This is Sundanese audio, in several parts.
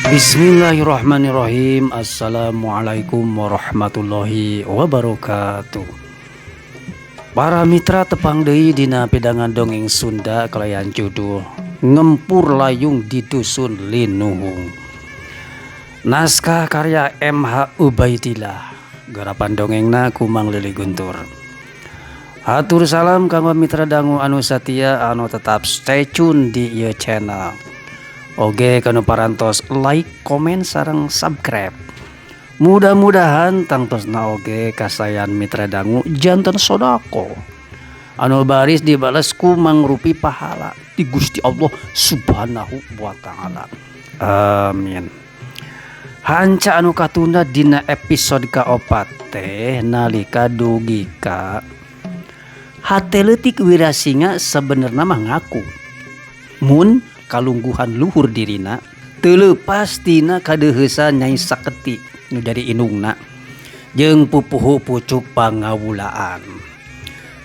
Bismillahirrahmanirrahim. Assalamualaikum warahmatullahi wabarakatuh. Para mitra tepang deui dina pidangan dongeng Sunda kalayan judul Ngempur Layung di Dusun Linuhung. Naskah karya M.H. Ubaidillah. Garapan dongengna ku Mang Lili Guntur. Hatur salam kanggo mitra dangu anu satia anu tetap stay tune di ieu channel. Oge kanu parantos like, komen, sareng subscribe. Mudah-mudahan tangtosna oge kasayan mitra dangu janten sodako anu baris dibales ku mangrupi pahala di Gusti Allah Subhanahu wa taala. Amin. Hanca anu katunda dina episode kaopat teh nalika dugi ka hate leutik Wirasinga sebenarnya mah ngaku mun kalungguhan luhur dirina teu leupas tina kadeuheusan Nyai Saketi nu dari indungna jeung pupuhu pucuk pangawulaan.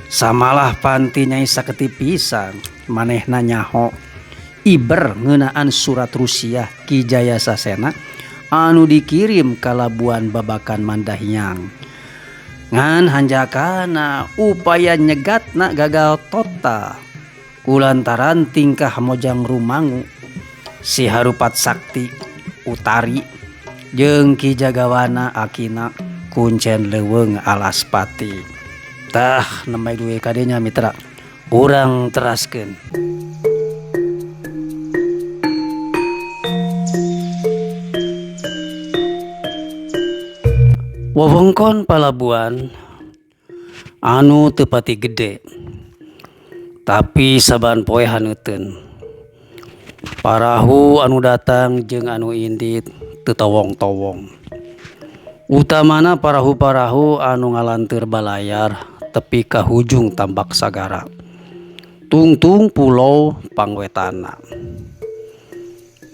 Samalah panti Nyai Saketi pisan manehna nyaho iber ngeunaan surat Rusiah Ki Jayasasena anu dikirim ka Labuan Babakan Mandahyang. Ngan hanjakana upaya nyegatna gagal total kulantaran tingkah mojang rumangu si Harupat Sakti Utari jeung Ki Jagawana akina kuncen leuweung Alaspati. Tah nemai duwe kadenya mitra urang teraskeun. Wewengkon palabuhan anu teu pati gede tapi saban poe haneuteun. Parahu anu datang jeung anu indit teu towong-towong. Utamana parahu-parahu anu ngalanteur balayar tepi ka hujung Tambak Sagara. Tungtung pulau pangwetana.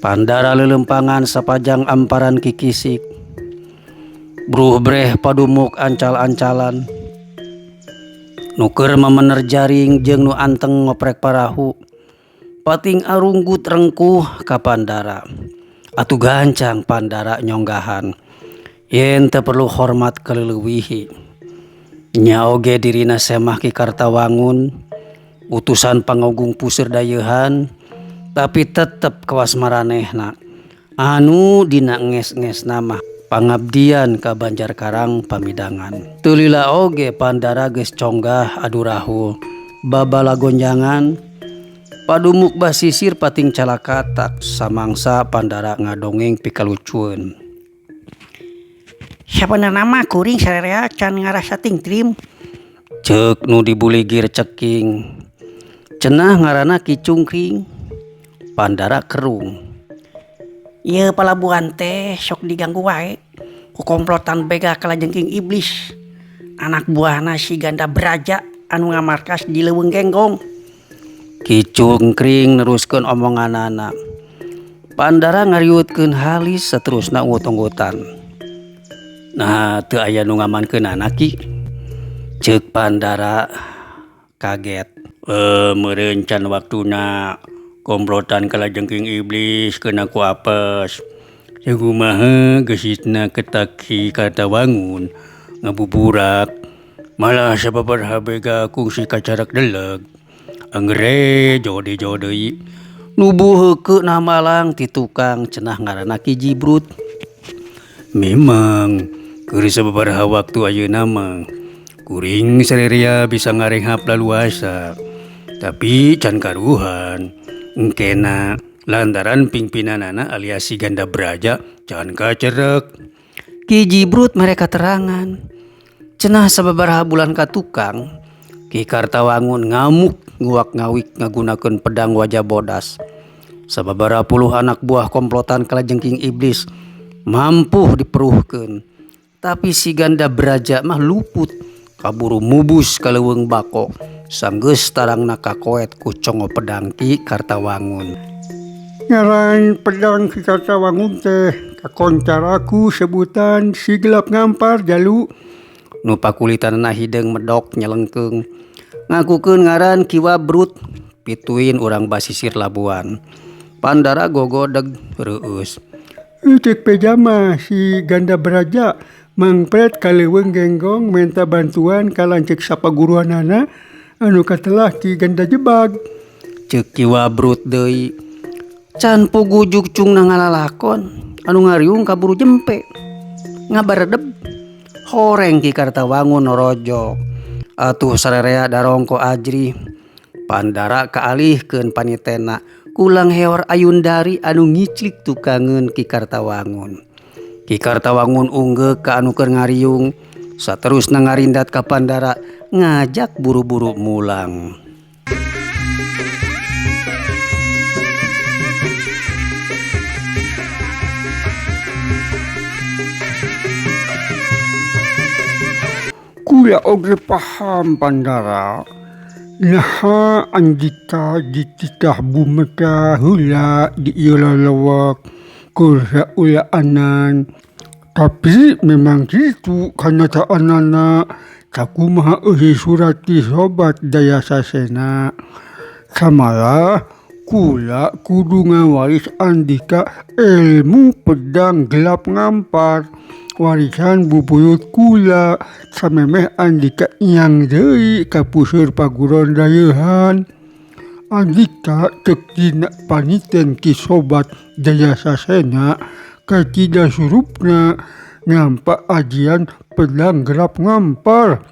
Pandara lelempangan sapajang amparan kikisik. Bruh breh padumuk ancal-ancalan. Nuker mamener jaring jeung nu anteng ngoprek parahu pating arunggut rengkuh ka pandara. Atuh gancang pandara nyonggahan yen teu perlu hormat kaleuwih. Nya oge dirina semah Ki Kartawangun utusan pangagung puseur dayeuhan tapi tetep kawas maranehna anu dina nges-ngesna mah pangabdian ka Banjarkarang Pamidangan. Teu lila oge pandara geus conggah adu rahu babala gonjangan padumuk basisir pating calakatak samangsa pandara ngadongeng pikalucueun. Sabenerna mah kuring sarerea can ngarasa tingtrim. Ceuk nu dibuligir ceking. Cenah ngaranna Ki Cungkring. Pandara kerung. Ieu palabuhan teh sok diganggu wae ku komplotan bega kalajengking iblis. Anak buahna si Ganda Braja anu ngamarkas di Leuweung Genggong. Ki Cungkring neruskeun omonganana. Pandara ngariutkeun halis saterusna unggut-unggutan. Nah teu aya nu ngamankeunana Ki. Ceuk Pandara kaget. Meureun can waktuna komplotan kalajengking iblis kena ku apes. Sakumaha geusitna ketak Ki Kartawangun ngabuburak malah sababaraha bega kungsi kacarak deleg. Anggere jode-jode nubuh heukeut na malang ti tukang cenah ngaranna Ki Jibrut. Memang keur sababaraha waktu ayeuna mah kuring sarerea bisa ngarenghap laluasa tapi can karuhan engkena lantaran pimpinanana alias si Ganda Braja can kacerek. Ki Jibrut mereka terangan cenah sababaraha bulan ka tukang Ki Kartawangun ngamuk nguak-ngawik ngagunakeun pedang wajah bodas. Sababaraha puluh anak buah komplotan kalajengking iblis mampu diperuhkeun tapi si Ganda Braja mah luput kaburu mubus ka leuweung bako sanggeus tarangna kakoet ku congo pedang Ki Kartawangun. Ngaran pedang Ki Kartawangun teh kakoncaraku sebutan si gelap ngampar jalu. Nu pakulitanna hideung medok nyelengkeung ngakukeun ngaran Ki Wabrut pituin urang basisir Labuan. Pandara gogodeg reueus. Cek pejama si ganda beraja mangpret kaleuweung genggong minta bantuan ka lanceuk sapaguruanana anu katelah ti ganda jebag. Ceuk kiwa brut deui. Can pugujuk cungna ngalalakon anu ngariung kaburu jempe. Ngabaredeb horeng ki Kartawangun norojo. Atuh sarerea darongko ajri. Pandara kaalihkeun panitena kulang heor Ayundari anu ngiclik tukangeun Ki Kartawangun. Ki Kartawangun unggeh ka anu keur ngariung, saterusna ngarindat ka Pandara ngajak buru-buru mulang. Kula oge paham Pandara. Naha andika di titah bumeta heula di ieu lalawak keur ulaanan. Tapi memang gitu kanataanana sakumaha eueuh surat ti sobat daya sasena. Samala kula kudu ngawaris andika ilmu pedang gelap ngampar. Warisan bubuyut kula samemeh andika yang deui ka puseur paguron dayeuhan. Andika teu dina paniten ki sobat daya sasena ka tidak surupna ngampa ajian pedang gelap ngampar.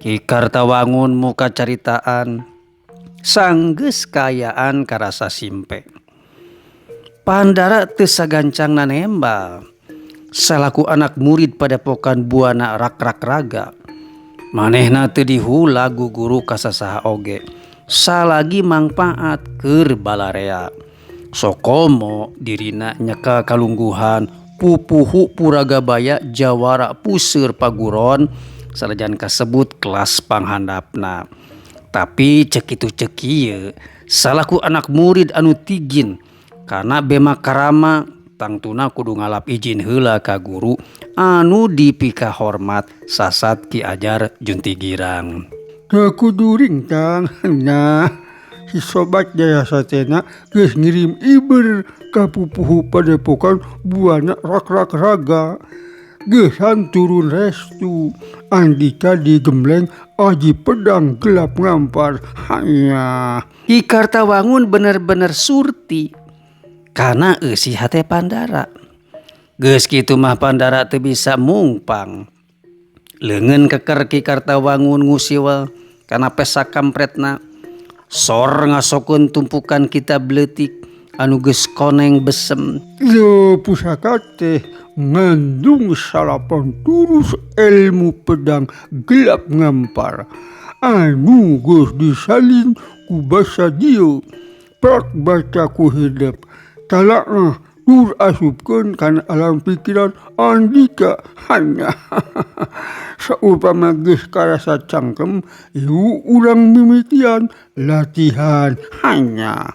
Ki Kartawangun muka caritaan sanggeus kayaan karasa simpe. Pandara teu sagancangna nembal. Salaku anak murid padepokan Buana Rak-Rak Raga. Manehna teu dihula guguru kasasaha oge. Salagi mangpaat keur balarea. Sokomo dirina nyeka kalungguhan pupuhu Puragabaya jawara puseur paguron salajan kasebut kelas panghandapna. Tapi cek itu cek ieu salaku anak murid anu tigin kana bema karama tangtuna kudu ngalap izin heula ka guru anu dipika hormat sasat Ki Ajar Junti Girang. Kudu ringtang nah si sobat daya sasena geus ngirim iber ka pupuhu padepokan Buana Rak-Rak Raga. Geusan turun restu andika digembleng aji pedang gelap ngampar. Hanya Ki Kartawangun bener-bener surti karena eusi hate Pandara. Geus kitu mah Pandara teu bisa mungpang. Leungeun keker Ki Kartawangun ngusiwel kana pesa kampretna. Sor ngasokeun tumpukan kitab leutik anu geus koneng besem. Yo pusaka teh ngandung 80 ilmu pedang gelap ngampar anu geus disalin ku basa dieu prak baca ku hidup talakna tur asupkeun kana alam pikiran andika. Hanya saupama geus karasa cangkem ieu urang mimitian latihan. Hanya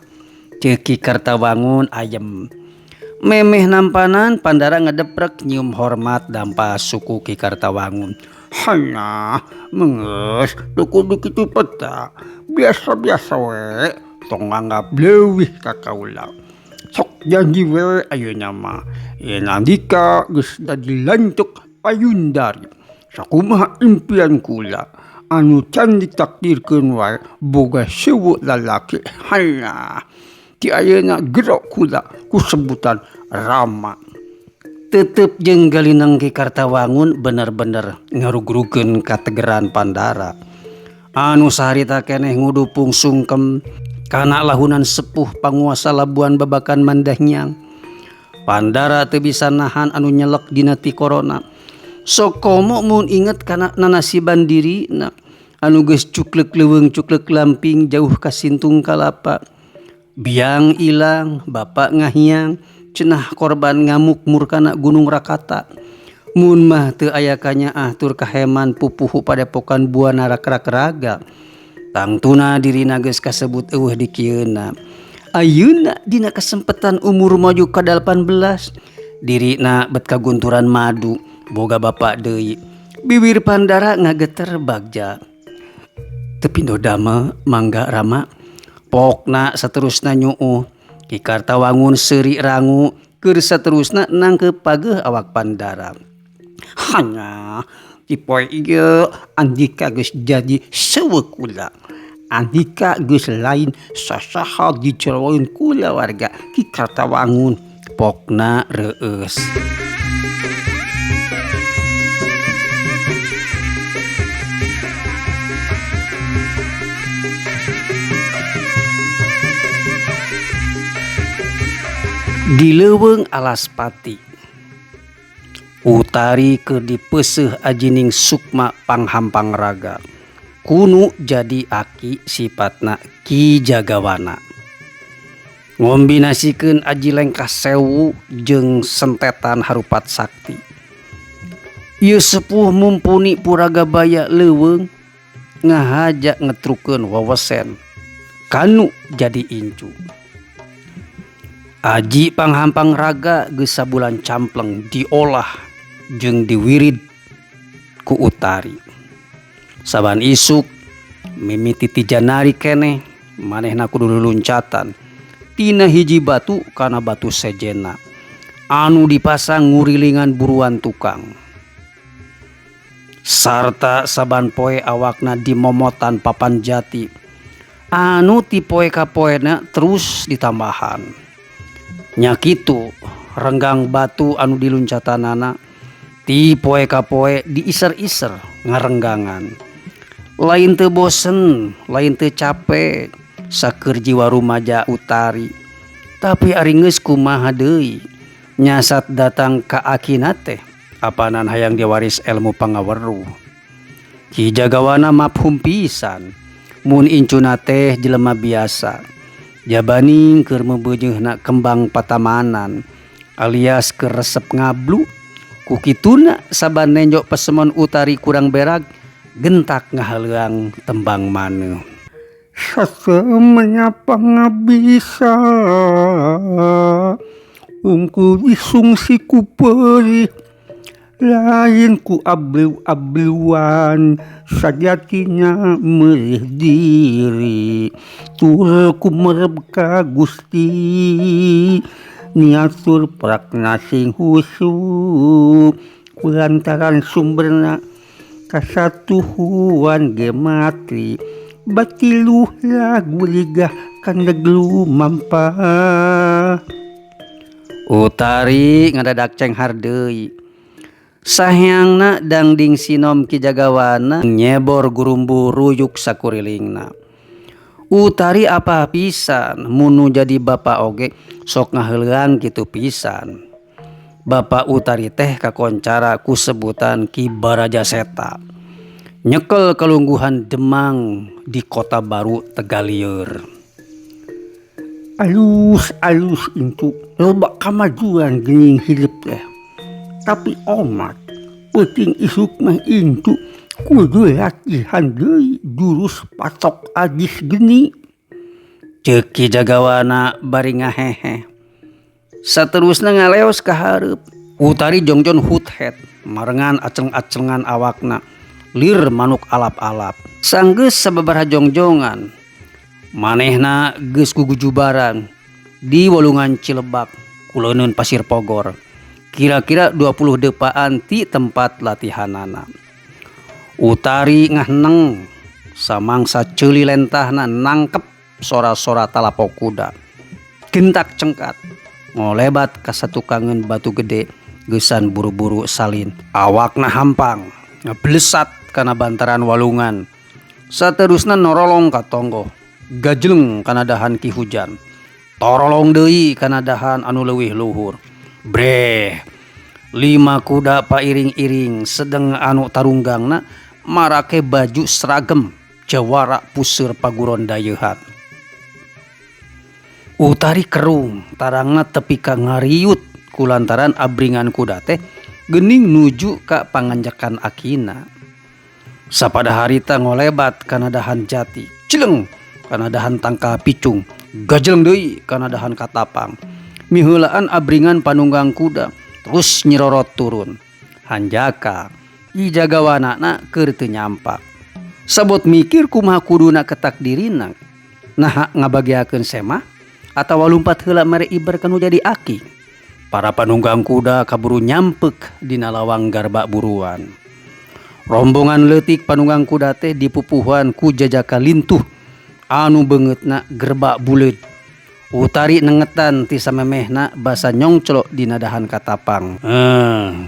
Ceuk Ki Kartawangun ayem. Memeh nampanan Pandara ngedeprek nyium hormat dampa suku Ki Kartawangun. Hanya mengeus teu kudu kitu peta. Biasa-biasa we tong anggap leuwih ka kaula. Sok janji we ayeuna mah yen andika geus dadi lanceuk Ayundari. Sakumaha impian kula anu can ditakdirkeun wae boga seueur lalaki. Hanya ti ayeuna gerak kula ku sebutan Rama. Tetep jeung galinang Ki Kartawangun bener-bener ngarugurukeun kategeran Pandara. Anu saharita keneh ngudupung sungkem kana lahunan sepuh panguasa Labuan Babakan Mandahnyang. Pandara teu bisa nahan anu nyelek dina ti corona. Sokomo mun inget kana nanasiban dirina anu geus cuklek leuweung cuklek lamping jauh ka Sintung Kalapa. Biang ilang, bapak ngahiang, cenah korban ngamuk murkana Gunung Rakata. Mun mah teu aya kanyaah tur kaheman pupuhu padepokan Buana Rak-Rak Raga. Tangtuna dirina geus kasebut eueuh di kieuna. Ayeuna dina kasempetan umur maju ka 18, dirina bet kagunturan madu, boga bapak deui. Bibir Pandara ngageter bagja. Teu pindo dama mangga Rama. Pokna saterusna nyuuh Ki Kartawangun seuri rangu keur saterusna nangkep pageuh awak Pandara. Hanya tipoe ieu Andika geus jadi seuweuk kula. Andika geus lain sasaha diceroin kula warga Ki Kartawangun. Pokna reueus. Di leuweung Alaspati, Utari keur dipeuseuh ajining Sukma Panghampang Raga. Kunu jadi aki sifatna Ki Jagawana. Ngombinasikeun Aji Lengkah Sewu jeung sentetan Harupat Sakti. Ieu sepuh mumpuni Puragabaya leuweung ngahajak ngetrukeun wewesen kanu jadi incu. Aji Panghampang Raga geus sabulan campleng diolah jeung diwirid ku Utari. Saban isuk mimiti 3 janari keneh manehna kudu luluncatan tina hiji batu kana batu sejena anu dipasang ngurilingan buruan tukang. Sarta saban poe awakna dimomotan papan jati anu ti poe ka poena terus ditambahan. Nya kitu renggang batu anu diluncatanana ti poe ka poe diiser-iser ngarenggangan. Lain teu bosen, lain teu capek sakeur jiwa rumaja Utari. Tapi ari geus kumaha deui nyasat datang ka akina teh apanan hayang diwaris ilmu pangaweruh. Ki Jagawana mafhum pisan mun incuna teh jelema biasa. Jabaning keur mebeujeuhna kembang patamanan alias keur resep ngablu. Ku kituna saban nenjok pesemon Utari kurang berag gentak ngahaleuang tembang maneuh. Sasemenya pangabisa ungku disungsi ku perih lain ku ableu-ableuan sajatinya meulih diri tur kumerep ka Gusti niatur prakna sing husu kulantaran sumberna kasatuhuan gematri batiluh lagu ligah kandeglu mampa. Utari ngadadak cenghar deui. Sahyangna dangding sinom Ki Jagawana nyebor gurumbu ruyuk sakurilingna. Utari apa pisan munu jadi bapa oge sok ngaheuleuang kitu pisan. Bapa Utari teh kakoncara ku sebutan Ki Barajaseta. Nyekel kalungguhan Demang di Kota Baru Tegalieur. Alus-alus itu loba kamajuan geuning hidup teh. Tapi omat penting isuk mah intu kudu latihan deui jurus patok ajis geni. Ceuk Ki Jagawana bari ngahehe. Saterusna ngaleos ka hareup. Utari jongjon huthet marengan aceng-acengan awakna lir manuk alap-alap. Sanggeus sababaraha jongjongan manehna geus gugujubaran di Walungan Cilebak kuleuneun Pasir Pogor. Kira-kira 20 depaan ti tempat latihanana. Utari ngahneng samangsa ceuli lentahna nangkep sora-sora talapok kuda. Gentak cengkat ngolebat ka satukangeun batu gede geusan buru-buru salin. Awakna hampang ngeblesat kana bantaran walungan. Saterusna norolong ka tonggo gajleng kana dahan Ki Hujan. Torolong deui kana dahan anu leuwih luhur. Breh 5 kuda pairing-iring sedeng anu tarunggangna marake baju seragam jawara puseur paguron dayeuhan. Utari kerung tarangna tepi ka ngariut kulantaran abringan kuda teh geuning nuju ka panganjakan akina. Sapada harita ngolebat kana dahan jati, cileng kana dahan tangka picung, gajleng deui kana dahan katapang. Miheulaan abringan panunggang kuda terus nyerorot turun. Hanjaka Ki Jagawanana keur teu nyampak. Sabot mikir kumaha kuduna ketakdirina. Nah ngabagiakeun semah atawa lumpat heula mere ibar kanu jadi aki. Para panunggang kuda kaburu nyampek dina lawang garbak buruan. Rombongan leutik panunggang kuda teh dipupuhan ku jajaka lintuh anu beungeutna gerbak buleud. Utari nengetan ti samemehna basa nyongclok dina dahan katapang.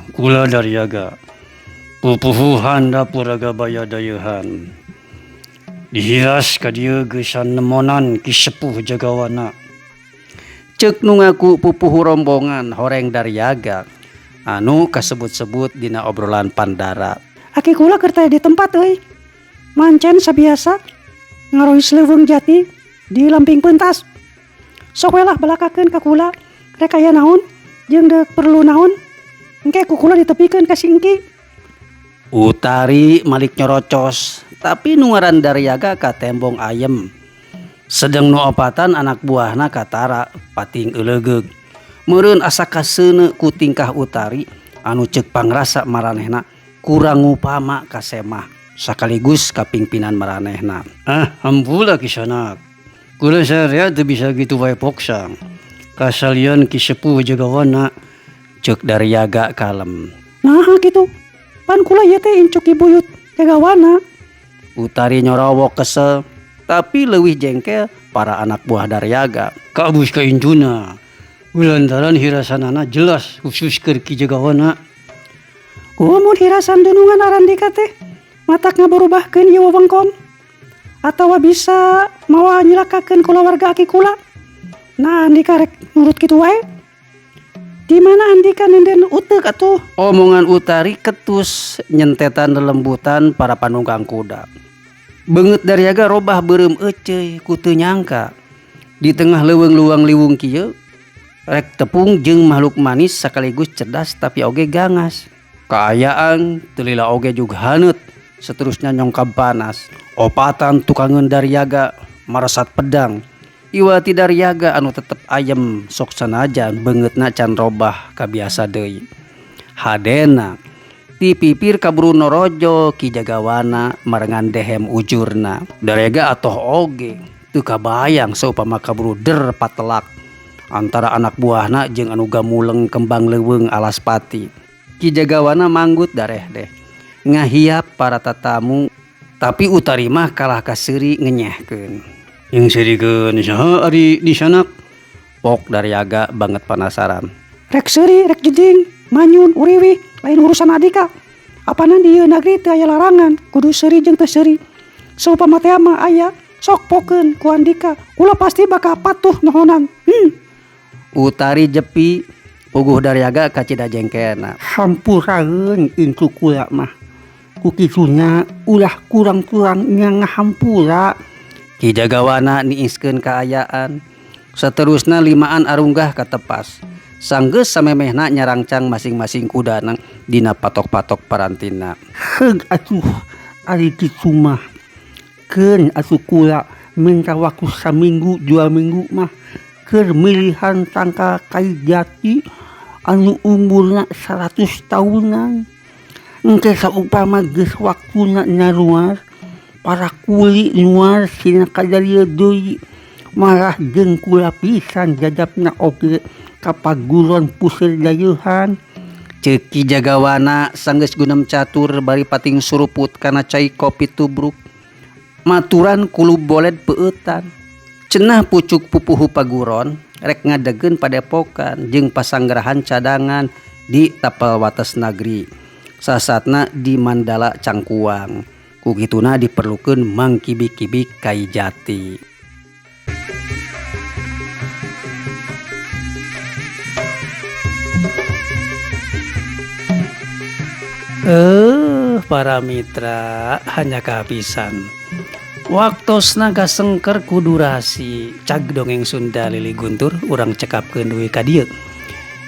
Kula Daryaga. Pupuhuhan dapuraga baya dayeuhan. Dihias ka dieu geusan nemonan ki sepuh jagawana. Ceuk nu ngaku pupuh rombongan horeng Daryaga anu kasebut-sebut dina obrolan pandara. Aki kula keur teh di tempat euy. Mancen sabiasa ngarois leuweung jati di lamping pentas. Sok we lah balakakeun ka kula rek aya naon jeung deuk perlu naon. Engke ku kula ditepikeun ka si Engki. Utari malik nyorocos tapi nu ngaran Daryaga ka tembong ayem. Sedeng nu opatan anak buahna katara pating euleugeg. Meureun asa kaseuneu ku tingkah Utari anu ceuk pangrasa maranehna kurang upama ka semah sakaligus kapingpinan maranehna. Hampura kisanak. Kula sarea teu bisa gitu wae poksang. Kasalian ki sepuh jagawana. Ceuk Daryaga kalem. Nah kitu. Pan kula ieu teh incuk ibuyut jagawana. Utari nyorowok kesel tapi leuwih jengkel para anak buah Daryaga. Kabus ka injuna. Lantaran hirasanana jelas khusus keur ki jagawana. Mun hirasan dunungan Arandika teh matak ngaberubahkeun ieu wewengkon atawa bisa mawa nyilakakeun kula warga aki kula. Nah Andika rek nurut kitu wae. Di mana Andika nenden uteuk atuh. Omongan Utari ketus nyentetan lelembutan para panunggang kuda. Beungeut Daryaga robah beureum euceuy ku teu nyangka. Di tengah leuweung luang liwung kieu rek tepung jeung makhluk manis sakaligus cerdas tapi oge gangas. Kaayaan teu lila oge juga haneut seterusnya nyongkab panas. Opatan tukangeun Daryaga maresat pedang. Iwati Daryaga anu tetep ayem sok sanajan beungeutna can robah kabiasa deui. Hadena ti pipir kaburu norojo ki jagawana marengan dehem ujurna. Daryaga atoh oge teu kabayang saupama kaburu der patelak antara anak buahna jeung anu gamuleng kembang leuweung alas pati. Ki jagawana manggut dareh deh ngahiap para tatamu tapi Utari mah kalah kaseuri ngenyehkeun. Yang serikeun saha ari di sanak? Pok Daryaga banget penasaran. Rek seuri rek jeding manyun uriwi lain urusan Andika. Apana di ieu negeri teu aya larangan kudu seuri jeung teu seuri. Saupama teh mah aya sok pokeun ku Andika. Kula pasti bakal patuh nohonan. Utari jepi puguh Daryaga kacida jengkena. Hampuraeun incuk kula mah. Ku kitunya ulah kurang-kurangnya ngahampura. Ki jagawana niiskeun kaayaan. Saterusna limaan arunggah katepas. Sanggeus samemehna nyarangcang masing-masing kudana dina patok-patok parantina. Heug atuh ari kitu mah. Keun atuh kula minta waktu saminggu 2 minggu mah keur milihan tangkal kai jati anu umurna 100 tahunan. Engke saupama geus waktuna nyaruar para kuli nuar sina kadarieu deui malah jeung kula pisan jadapna oge ka paguron puseur dayeuhan. Ceuk Ki Jagawana sanggeus gunem catur bari pating suruput kana cai kopi tubruk. Maturan kulu boled peueutan. Cenah pucuk pupuhu paguron rek ngadegeun padepokan jeung pasanggarahan cadangan di tapal wates nagri. Sasatna di Mandala Cangkuang. Ku kituna diperlukeun mangkibik-kibik kai jati. Para mitra hanya kehabisan. Waktosna gasengker ku durasi cag dongeng Sunda Lili Guntur urang cekapkeun deui ka dieu.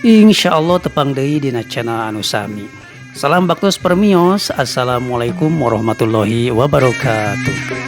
Insyaallah tepang deui dina channel anu sami. Salam baktos permios. Assalamualaikum warahmatullahi wabarakatuh.